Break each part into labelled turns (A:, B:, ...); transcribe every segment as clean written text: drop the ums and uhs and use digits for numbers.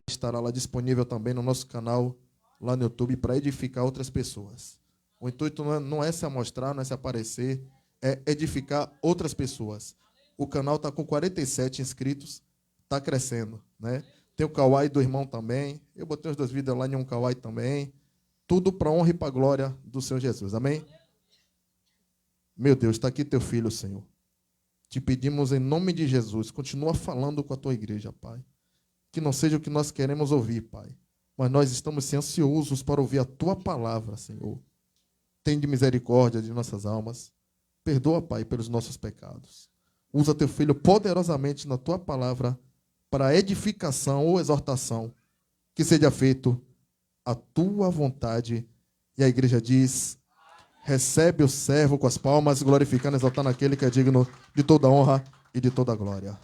A: estará lá disponível também no nosso canal, lá no YouTube, para edificar outras pessoas. O intuito não é se amostrar, não é se aparecer, é edificar outras pessoas. O canal está com 47 inscritos, está crescendo, né? Tem o Kawaii do irmão também. Eu botei os 2 vídeos lá em um Kawaii também. Tudo para a honra e para a glória do Senhor Jesus. Amém? Meu Deus, está aqui teu filho, Senhor. Te pedimos em nome de Jesus, continua falando com a tua igreja, Pai. Que não seja o que nós queremos ouvir, Pai. Mas nós estamos ansiosos para ouvir a tua palavra, Senhor. Tende misericórdia de nossas almas. Perdoa, Pai, pelos nossos pecados. Usa teu filho poderosamente na tua palavra para edificação ou exortação. Que seja feito a tua vontade. E a igreja diz: recebe o servo com as palmas, glorificando, exaltando aquele que é digno de toda honra e de toda glória.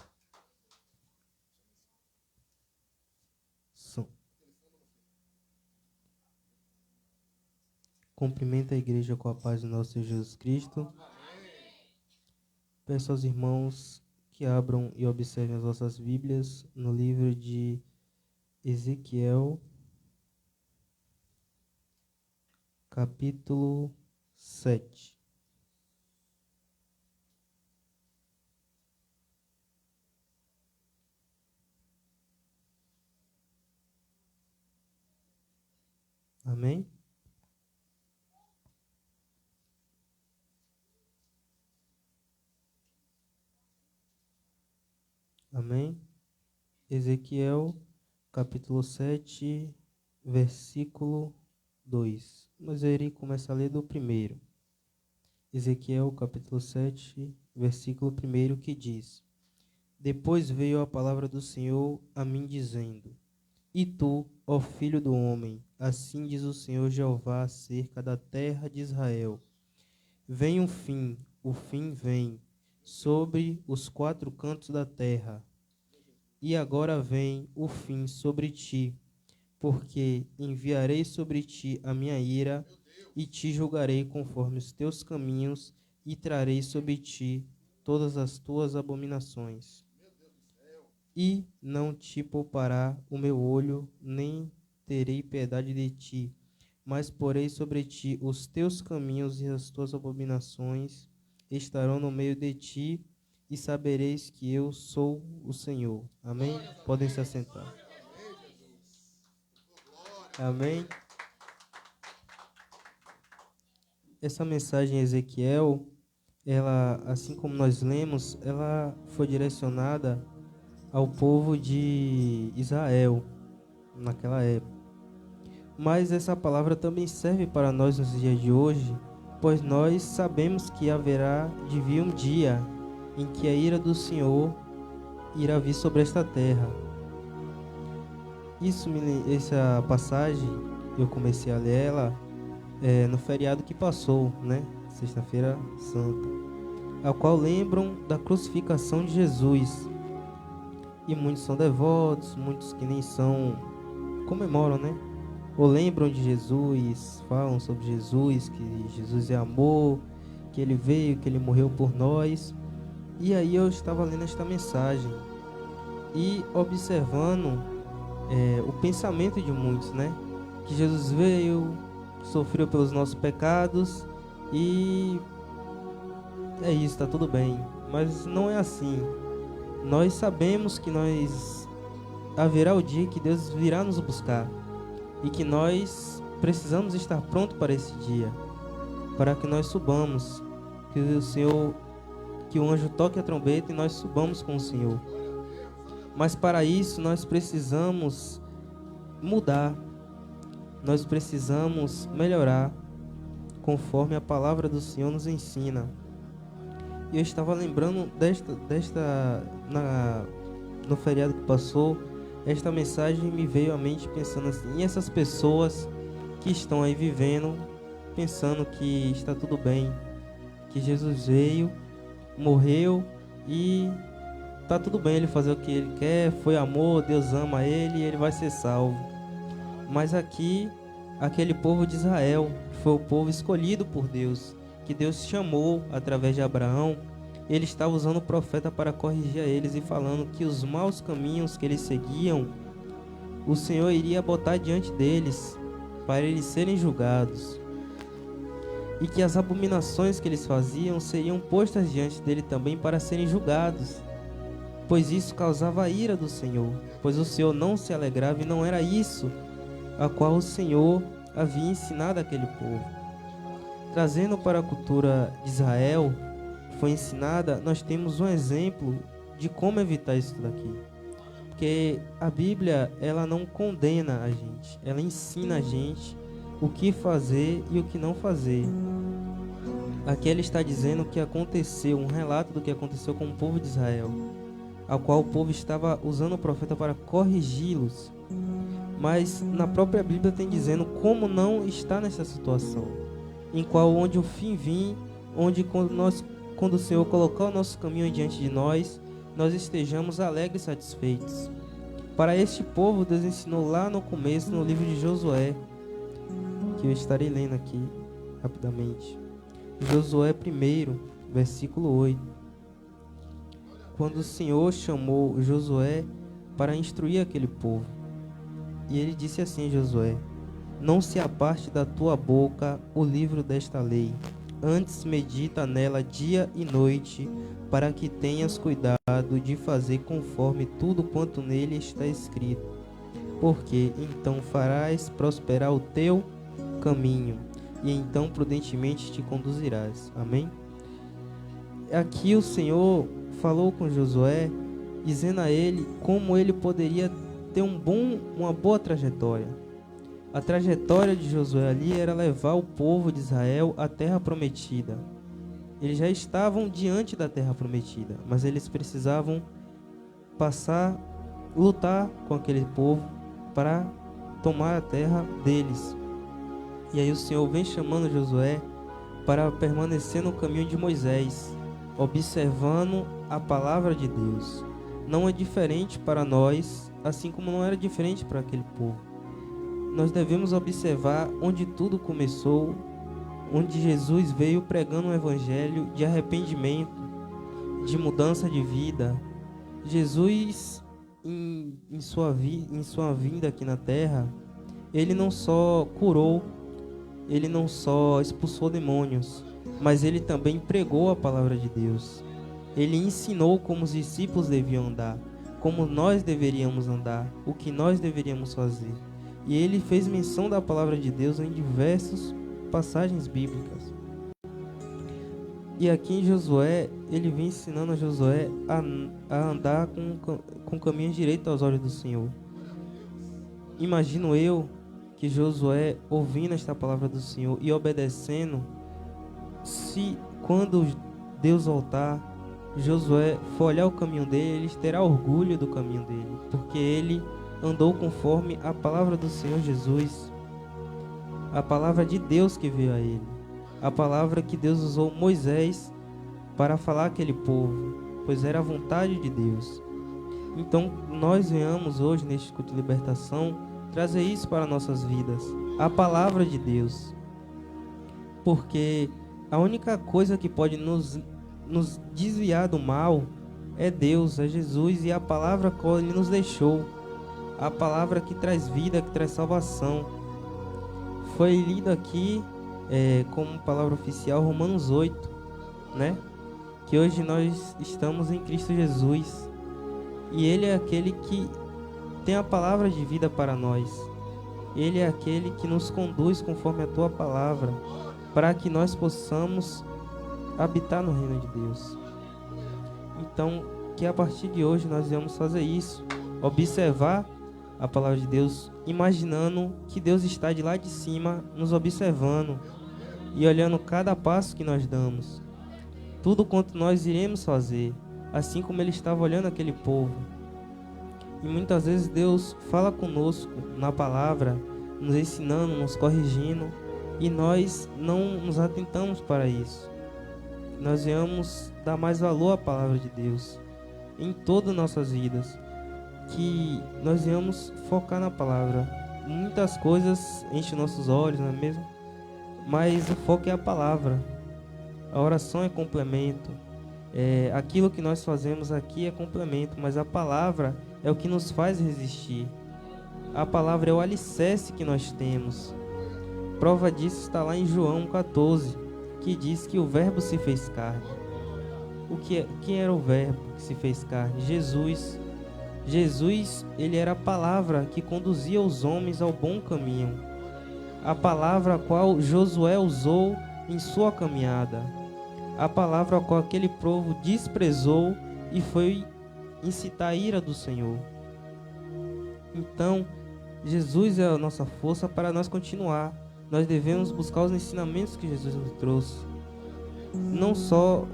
B: Cumprimento a igreja com a paz do nosso Senhor Jesus Cristo. Peço aos irmãos que abram e observem as vossas Bíblias no livro de Ezequiel, capítulo 7. Amém? Amém? Ezequiel, capítulo 7, versículo 2. Mas eu irei começar a ler do primeiro. Ezequiel, capítulo 7, versículo 1, que diz: Depois veio a palavra do Senhor a mim, dizendo: E tu, ó filho do homem, assim diz o Senhor Jeová acerca da terra de Israel: Vem o fim vem, sobre os 4 cantos da terra. E agora vem o fim sobre ti, porque enviarei sobre ti a minha ira, e te julgarei conforme os teus caminhos, e trarei sobre ti todas as tuas abominações. E não te poupará o meu olho, nem terei piedade de ti, mas porei sobre ti os teus caminhos, e as tuas abominações estarão no meio de ti, e sabereis que eu sou o Senhor. Amém? Podem se assentar. Amém? Essa mensagem em Ezequiel, ela, assim como nós lemos, ela foi direcionada ao povo de Israel naquela época. Mas essa palavra também serve para nós nos dias de hoje, pois nós sabemos que haverá de vir um dia em que a ira do Senhor irá vir sobre esta terra. Essa passagem, eu comecei a ler ela no feriado que passou, né? Sexta-feira Santa, a qual lembram da crucificação de Jesus. E muitos são devotos, muitos que nem são, comemoram, né? Ou lembram de Jesus, falam sobre Jesus, que Jesus é amor, que Ele veio, que Ele morreu por nós. E aí eu estava lendo esta mensagem e observando o pensamento de muitos, né? Que Jesus veio, sofreu pelos nossos pecados e é isso, está tudo bem. Mas não é assim. Nós sabemos que haverá o dia que Deus virá nos buscar e que nós precisamos estar prontos para esse dia, para que nós subamos, que o anjo toque a trombeta e nós subamos com o Senhor. Mas para isso nós precisamos mudar, nós precisamos melhorar, conforme a palavra do Senhor nos ensina. E eu estava lembrando no feriado que passou, esta mensagem me veio à mente pensando assim: e essas pessoas que estão aí vivendo, pensando que está tudo bem, que Jesus veio, morreu e tá tudo bem ele fazer o que ele quer, foi amor, Deus ama ele e ele vai ser salvo. Mas aqui, aquele povo de Israel, foi o povo escolhido por Deus, que Deus chamou através de Abraão. Ele estava usando o profeta para corrigir a eles e falando que os maus caminhos que eles seguiam o Senhor iria botar diante deles para eles serem julgados, e que as abominações que eles faziam seriam postas diante dele também para serem julgados, pois isso causava a ira do Senhor, pois o Senhor não se alegrava, e não era isso a qual o Senhor havia ensinado aquele povo. Trazendo para a cultura de Israel, que foi ensinada, nós temos um exemplo de como evitar isso daqui. Porque a Bíblia, ela não condena a gente, ela ensina a gente o que fazer e o que não fazer. Aqui ele está dizendo que aconteceu, um relato do que aconteceu com o povo de Israel, a qual o povo estava usando o profeta para corrigi-los. Mas na própria Bíblia tem dizendo como não está nessa situação, em qual onde o fim vir, onde quando o Senhor colocar o nosso caminho diante de nós estejamos alegres e satisfeitos. Para este povo, Deus ensinou lá no começo, no livro de Josué, que eu estarei lendo aqui rapidamente. Josué 1, versículo 8. Quando o Senhor chamou Josué para instruir aquele povo, e ele disse assim: Josué, não se aparte da tua boca o livro desta lei, antes medita nela dia e noite, para que tenhas cuidado de fazer conforme tudo quanto nele está escrito, porque então farás prosperar o teu caminho, e então prudentemente te conduzirás. Amém? Aqui o Senhor falou com Josué, dizendo a ele como ele poderia ter uma boa trajetória. A trajetória de Josué ali era levar o povo de Israel à terra prometida. Eles já estavam diante da terra prometida, mas eles precisavam lutar com aquele povo para tomar a terra deles. E aí o Senhor vem chamando Josué para permanecer no caminho de Moisés, observando a palavra de Deus. Não é diferente para nós, assim como não era diferente para aquele povo. Nós devemos observar onde tudo começou, onde Jesus veio pregando um evangelho de arrependimento, de mudança de vida. Jesus, em sua vinda aqui na terra, ele não só curou, ele não só expulsou demônios, mas ele também pregou a palavra de Deus. Ele ensinou como os discípulos deviam andar, como nós deveríamos andar, o que nós deveríamos fazer. E ele fez menção da palavra de Deus em diversas passagens bíblicas. E aqui em Josué, ele vem ensinando a Josué a andar com caminhos direitos aos olhos do Senhor. Imagino eu que Josué, ouvindo esta palavra do Senhor e obedecendo, se quando Deus voltar, Josué for olhar o caminho dele, ele terá orgulho do caminho dele, porque ele andou conforme a palavra do Senhor Jesus, a palavra de Deus que veio a ele, a palavra que Deus usou Moisés para falar àquele povo, pois era a vontade de Deus. Então nós venhamos hoje neste culto de libertação trazer isso para nossas vidas, a palavra de Deus, porque a única coisa que pode nos desviar do mal é Deus, é Jesus e a palavra que Ele nos deixou, a palavra que traz vida, que traz salvação. Foi lido aqui como palavra oficial Romanos 8, né? Que hoje nós estamos em Cristo Jesus e Ele é aquele que tem a palavra de vida para nós. Ele é aquele que nos conduz conforme a tua palavra, para que nós possamos habitar no reino de Deus. Então, que a partir de hoje nós vamos fazer isso, observar a palavra de Deus, imaginando que Deus está de lá de cima nos observando e olhando cada passo que nós damos, tudo quanto nós iremos fazer, assim como Ele estava olhando aquele povo. E muitas vezes Deus fala conosco na palavra, nos ensinando, nos corrigindo, e nós não nos atentamos para isso. Nós venhamos dar mais valor à palavra de Deus em todas as nossas vidas, que nós venhamos focar na palavra. Muitas coisas enchem nossos olhos, não é mesmo? Mas o foco é a palavra. A oração é complemento. Aquilo que nós fazemos aqui é complemento, mas a palavra é o que nos faz resistir. A palavra é o alicerce que nós temos. Prova disso está lá em João 14, que diz que o Verbo se fez carne. Quem era o Verbo que se fez carne? Jesus. Jesus, ele era a palavra que conduzia os homens ao bom caminho. A palavra a qual Josué usou em sua caminhada. A palavra a qual aquele povo desprezou e foi incitar a ira do Senhor. Então, Jesus é a nossa força para nós continuar. Nós devemos buscar os ensinamentos que Jesus nos trouxe. Não só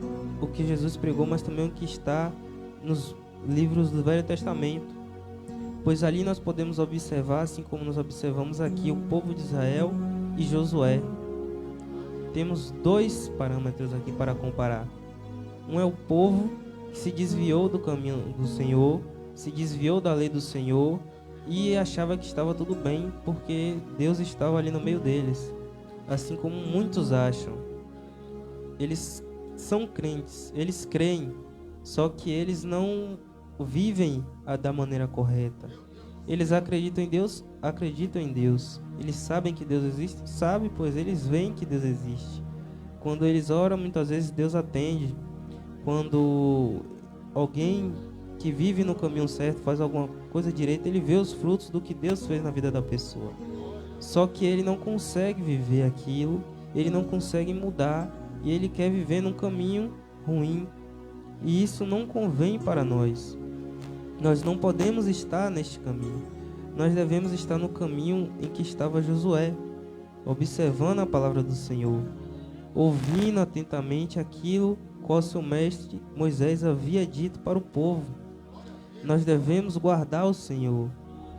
B: o que Jesus pregou, mas também o que está nos livros do Velho Testamento. Pois ali nós podemos observar, assim como nós observamos aqui, o povo de Israel e Josué. Temos dois parâmetros aqui para comparar. Um é o povo que se desviou do caminho do Senhor, se desviou da lei do Senhor e achava que estava tudo bem porque Deus estava ali no meio deles, assim como muitos acham. Eles são crentes, eles creem, só que eles não vivem da maneira correta. Eles acreditam em Deus. Eles sabem que Deus existe, sabem, pois eles veem que Deus existe. Quando eles oram, muitas vezes Deus atende. Quando alguém que vive no caminho certo faz alguma coisa direita, ele vê os frutos do que Deus fez na vida da pessoa. Só que ele não consegue viver aquilo, ele não consegue mudar e ele quer viver num caminho ruim. E isso não convém para nós. Nós não podemos estar neste caminho. Nós devemos estar no caminho em que estava Josué, observando a palavra do Senhor, ouvindo atentamente aquilo qual seu mestre Moisés havia dito para o povo. Nós devemos guardar o Senhor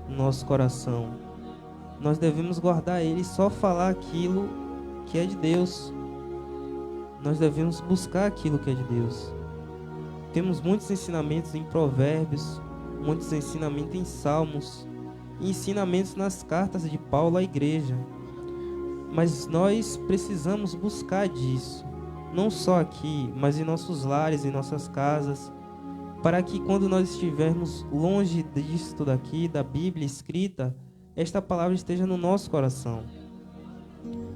B: no nosso coração. Nós devemos guardar Ele e só falar aquilo que é de Deus. Nós devemos buscar aquilo que é de Deus. Temos muitos ensinamentos em Provérbios, muitos ensinamentos em Salmos, e ensinamentos nas cartas de Paulo à igreja. Mas nós precisamos buscar disso, não só aqui, mas em nossos lares, em nossas casas, para que quando nós estivermos longe disto daqui, da Bíblia escrita, esta palavra esteja no nosso coração,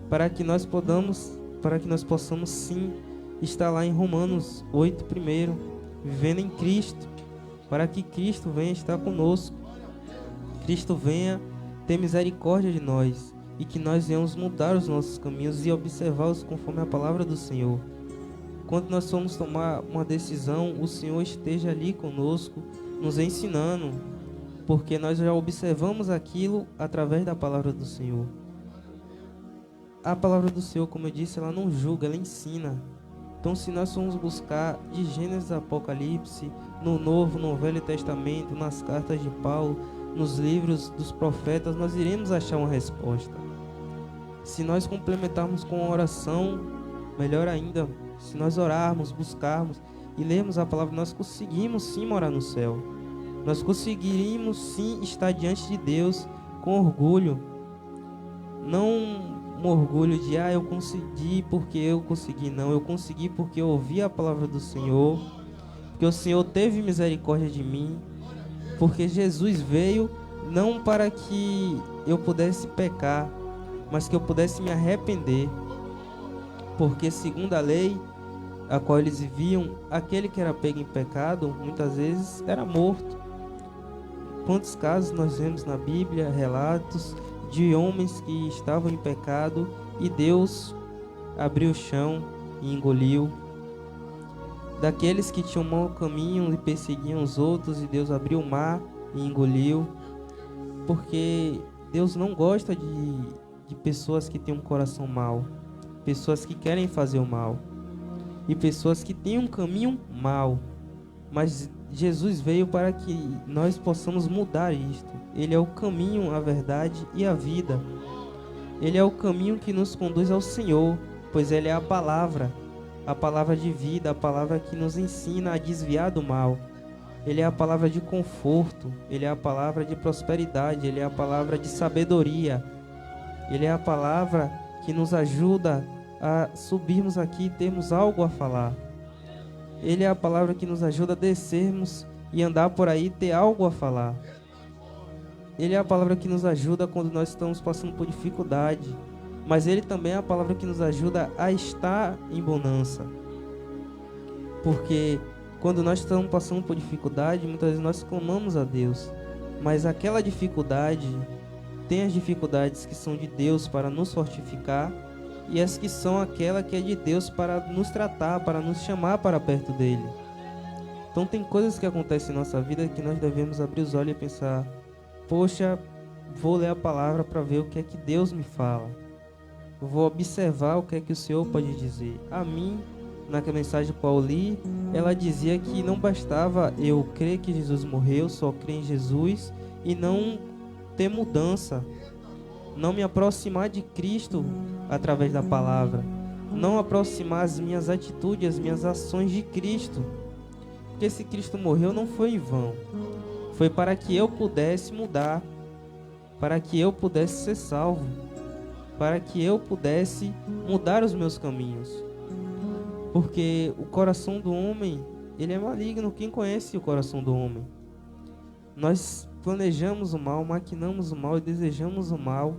B: para que nós possamos sim estar lá em Romanos 8 primeiro, vivendo em Cristo, para que Cristo venha estar conosco, Cristo venha ter misericórdia de nós e que nós venhamos mudar os nossos caminhos e observá-los conforme a palavra do Senhor. Quando nós formos tomar uma decisão, o Senhor esteja ali conosco, nos ensinando, porque nós já observamos aquilo através da palavra do Senhor. A palavra do Senhor, como eu disse, ela não julga, ela ensina. Então, se nós formos buscar de Gênesis a Apocalipse, no Novo, no Velho Testamento, nas cartas de Paulo, nos livros dos profetas, nós iremos achar uma resposta. Se nós complementarmos com a oração, melhor ainda. Se nós orarmos, buscarmos e lermos a palavra, nós conseguimos sim morar no céu. Nós conseguiríamos sim estar diante de Deus com orgulho. Não um orgulho de, eu consegui porque eu consegui. Não, eu consegui porque eu ouvi a palavra do Senhor, porque o Senhor teve misericórdia de mim, porque Jesus veio não para que eu pudesse pecar, mas que eu pudesse me arrepender. Porque segundo a lei a qual eles viviam, aquele que era pego em pecado, muitas vezes era morto. Quantos casos nós vemos na Bíblia, relatos de homens que estavam em pecado e Deus abriu o chão e engoliu. Daqueles que tinham mau caminho e perseguiam os outros e Deus abriu o mar e engoliu. Porque Deus não gosta de pessoas que têm um coração mau, pessoas que querem fazer o mal e pessoas que têm um caminho mau. Mas Jesus veio para que nós possamos mudar isto. Ele é o caminho, a verdade e a vida. Ele é o caminho que nos conduz ao Senhor, pois Ele é a palavra de vida, a palavra que nos ensina a desviar do mal. Ele é a palavra de conforto, Ele é a palavra de prosperidade, Ele é a palavra de sabedoria. Ele é a palavra que nos ajuda a subirmos aqui e termos algo a falar. Ele é a palavra que nos ajuda a descermos e andar por aí e ter algo a falar. Ele é a palavra que nos ajuda quando nós estamos passando por dificuldade, mas Ele também é a palavra que nos ajuda a estar em bonança. Porque quando nós estamos passando por dificuldade, muitas vezes nós clamamos a Deus, mas aquela dificuldade, tem as dificuldades que são de Deus para nos fortificar, e as que são aquela que é de Deus para nos tratar, para nos chamar para perto dele. Então tem coisas que acontecem em nossa vida que nós devemos abrir os olhos e pensar: poxa, vou ler a palavra para ver o que é que Deus me fala. Eu vou observar o que é que o Senhor pode dizer. A mim, naquela mensagem que eu li, ela dizia que não bastava eu crer que Jesus morreu, só crer em Jesus e não ter mudança, não me aproximar de Cristo através da palavra, não aproximar as minhas atitudes, as minhas ações de Cristo. Porque se Cristo morreu não foi em vão, foi para que eu pudesse mudar, para que eu pudesse ser salvo, para que eu pudesse mudar os meus caminhos. Porque o coração do homem, ele é maligno. Quem conhece o coração do homem? Nós planejamos o mal, maquinamos o mal e desejamos o mal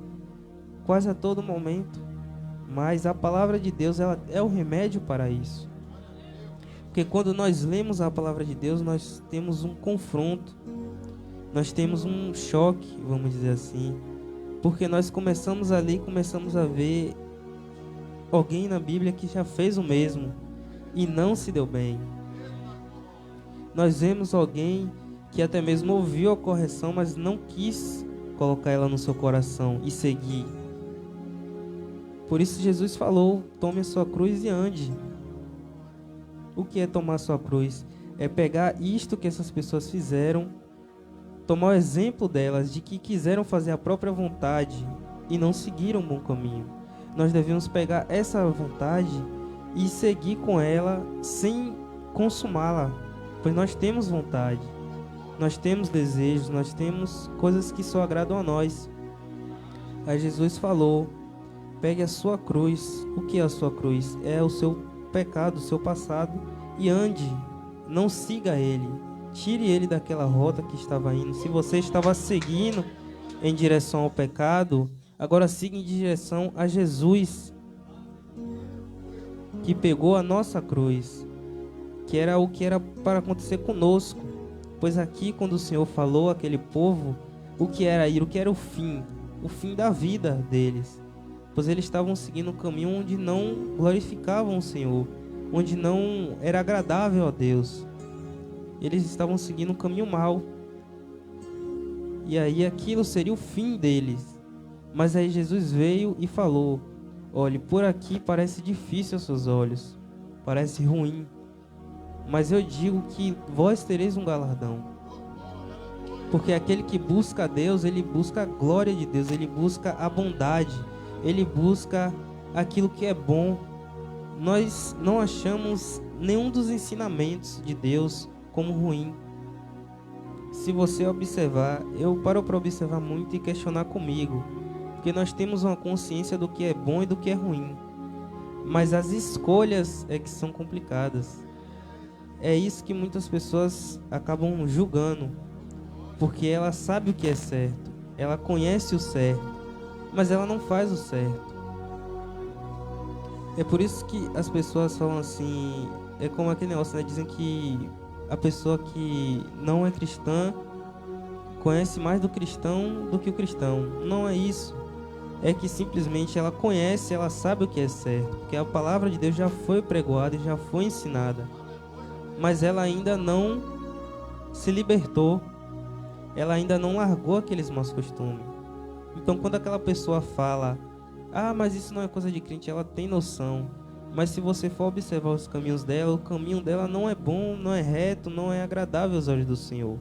B: quase a todo momento. Mas a palavra de Deus, ela é o remédio para isso. Porque quando nós lemos a palavra de Deus, nós temos um confronto, nós temos um choque, vamos dizer assim. Porque nós começamos a ler e começamos a ver alguém na Bíblia que já fez o mesmo e não se deu bem. Nós vemos alguém que até mesmo ouviu a correção, mas não quis colocar ela no seu coração e seguir. Por isso Jesus falou: tome a sua cruz e ande. O que é tomar a sua cruz? É pegar isto que essas pessoas fizeram, tomar o exemplo delas, de que quiseram fazer a própria vontade e não seguiram um bom caminho. Nós devemos pegar essa vontade e seguir com ela sem consumá-la, pois nós temos vontade, nós temos desejos, nós temos coisas que só agradam a nós. Aí Jesus falou: pegue a sua cruz. O que é a sua cruz? É o seu pecado, o seu passado, e ande. Não siga ele, tire ele daquela rota que estava indo. Se você estava seguindo em direção ao pecado, agora siga em direção a Jesus, que pegou a nossa cruz, que era o que era para acontecer conosco. Pois aqui, quando o Senhor falou àquele povo, o que era ir, o que era o fim da vida deles. Pois eles estavam seguindo um caminho onde não glorificavam o Senhor, onde não era agradável a Deus. Eles estavam seguindo um caminho mau. E aí aquilo seria o fim deles. Mas aí Jesus veio e falou: olhe, por aqui parece difícil aos seus olhos, parece ruim, mas eu digo que vós tereis um galardão. Porque aquele que busca a Deus, ele busca a glória de Deus, ele busca a bondade, ele busca aquilo que é bom. Nós não achamos nenhum dos ensinamentos de Deus como ruim. Se você observar, eu paro para observar muito e questionar comigo, porque nós temos uma consciência do que é bom e do que é ruim, mas as escolhas é que são complicadas. É isso que muitas pessoas acabam julgando, porque ela sabe o que é certo, ela conhece o certo, mas ela não faz o certo. É por isso que as pessoas falam assim, é como aquele negócio, né? Dizem que a pessoa que não é cristã conhece mais do cristão do que o cristão. Não é isso. É que simplesmente ela conhece, ela sabe o que é certo, porque a palavra de Deus já foi pregoada e já foi ensinada, mas ela ainda não se libertou, ela ainda não largou aqueles maus costumes. Então quando aquela pessoa fala: ah, mas isso não é coisa de crente, ela tem noção. Mas se você for observar os caminhos dela, o caminho dela não é bom, não é reto, não é agradável aos olhos do Senhor.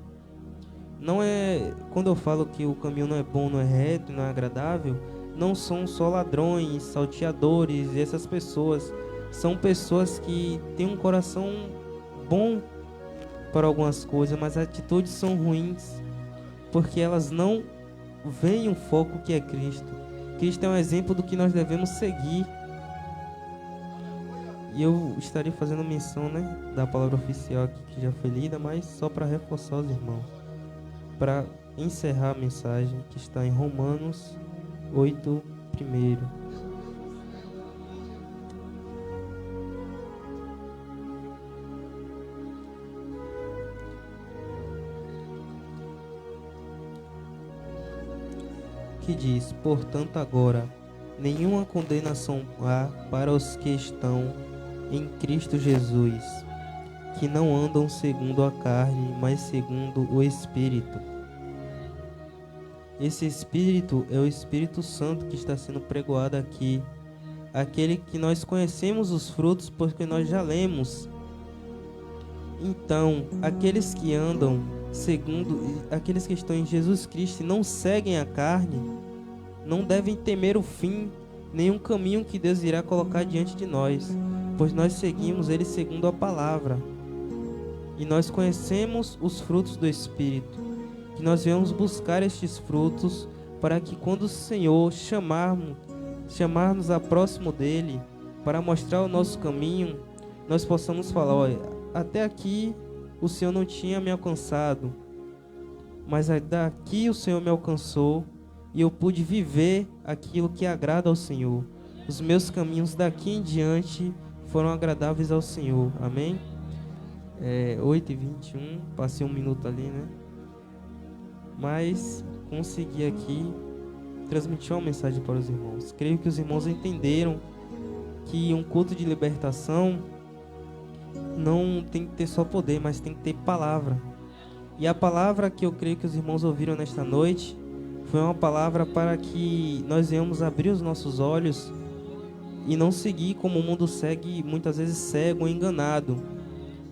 B: Não é, quando eu falo que o caminho não é bom, não é reto, não é agradável, não são só ladrões, salteadores e essas pessoas. São pessoas que têm um coração bom para algumas coisas, mas as atitudes são ruins, porque elas não veem o foco que é Cristo. Cristo é um exemplo do que nós devemos seguir. E eu estaria fazendo menção, né, da palavra oficial aqui que já foi lida, mas só para reforçar os irmãos, para encerrar a mensagem que está em Romanos 8, primeiro. Que diz: portanto, agora nenhuma condenação há para os que estão em Cristo Jesus, que não andam segundo a carne, mas segundo o Espírito. Esse Espírito é o Espírito Santo que está sendo pregoado aqui, aquele que nós conhecemos os frutos porque nós já lemos. Então, aqueles que andam segundo, aqueles que estão em Jesus Cristo e não seguem a carne, não devem temer o fim, nenhum caminho que Deus irá colocar diante de nós, pois nós seguimos Ele segundo a palavra. E nós conhecemos os frutos do Espírito, que nós viemos buscar estes frutos, para que quando o Senhor chamarmos a próximo dEle, para mostrar o nosso caminho, nós possamos falar: olha, até aqui o Senhor não tinha me alcançado, mas daqui o Senhor me alcançou, e eu pude viver aquilo que agrada ao Senhor. Os meus caminhos daqui em diante foram agradáveis ao Senhor. Amém? 8h21, passei um minuto ali, né? Mas consegui aqui transmitir uma mensagem para os irmãos. Creio que os irmãos entenderam que um culto de libertação não tem que ter só poder, mas tem que ter palavra. E a palavra que eu creio que os irmãos ouviram nesta noite foi uma palavra para que nós venhamos abrir os nossos olhos e não seguir como o mundo segue, muitas vezes cego ou enganado,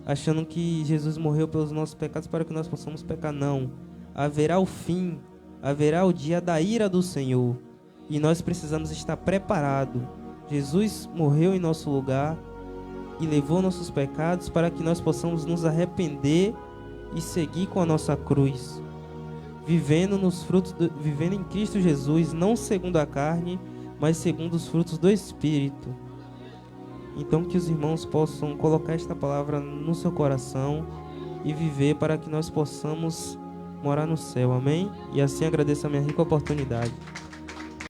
B: achando que Jesus morreu pelos nossos pecados para que nós possamos pecar. Não. Haverá o fim, haverá o dia da ira do Senhor, e nós precisamos estar preparados. Jesus morreu em nosso lugar e levou nossos pecados para que nós possamos nos arrepender e seguir com a nossa cruz, vivendo em Cristo Jesus, não segundo a carne, mas segundo os frutos do Espírito. Então que os irmãos possam colocar esta palavra no seu coração e viver para que nós possamos morar no céu. Amém? E assim agradeço a minha rica oportunidade.